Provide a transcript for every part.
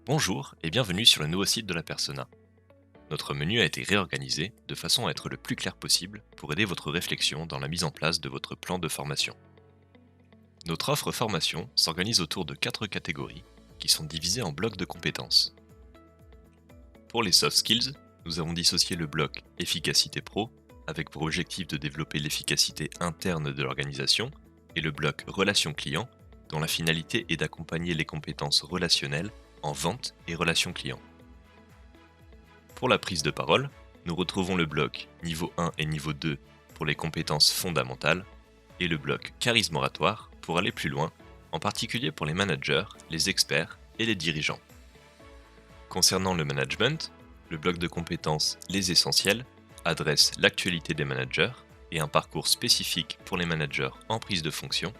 Bonjour et bienvenue sur le nouveau site de la Persona. Notre menu a été réorganisé de façon à être le plus clair possible pour aider votre réflexion dans la mise en place de votre plan de formation. Notre offre formation s'organise autour de 4 catégories qui sont divisées en blocs de compétences. Pour les soft skills, nous avons dissocié le bloc efficacité pro avec pour objectif de développer l'efficacité interne de l'organisation et le bloc relations clients dont la finalité est d'accompagner les compétences relationnelles en vente et relations clients. Pour la prise de parole, nous retrouvons le bloc niveau 1 et niveau 2 pour les compétences fondamentales et le bloc charisme oratoire pour aller plus loin, en particulier pour les managers, les experts et les dirigeants. Concernant le management, le bloc de compétences les essentiels adresse l'actualité des managers et un parcours spécifique pour les managers en prise de fonction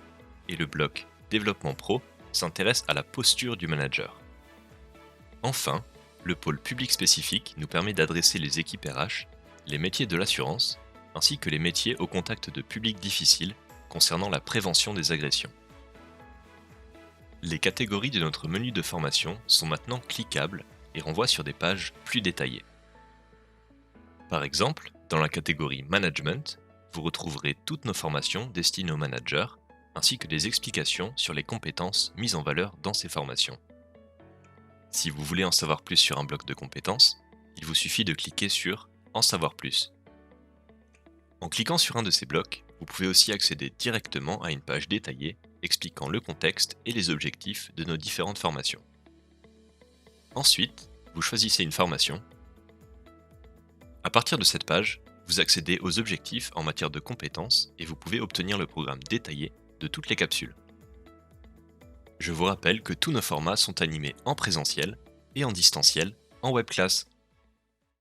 et le bloc développement pro s'intéresse à la posture du manager. Enfin, le pôle public spécifique nous permet d'adresser les équipes RH, les métiers de l'assurance, ainsi que les métiers au contact de publics difficiles concernant la prévention des agressions. Les catégories de notre menu de formation sont maintenant cliquables et renvoient sur des pages plus détaillées. Par exemple, dans la catégorie Management, vous retrouverez toutes nos formations destinées aux managers, ainsi que des explications sur les compétences mises en valeur dans ces formations. Si vous voulez en savoir plus sur un bloc de compétences, il vous suffit de cliquer sur En savoir plus. En cliquant sur un de ces blocs, vous pouvez aussi accéder directement à une page détaillée expliquant le contexte et les objectifs de nos différentes formations. Ensuite, vous choisissez une formation. À partir de cette page, vous accédez aux objectifs en matière de compétences et vous pouvez obtenir le programme détaillé de toutes les capsules. Je vous rappelle que tous nos formats sont animés en présentiel et en distanciel en webclass.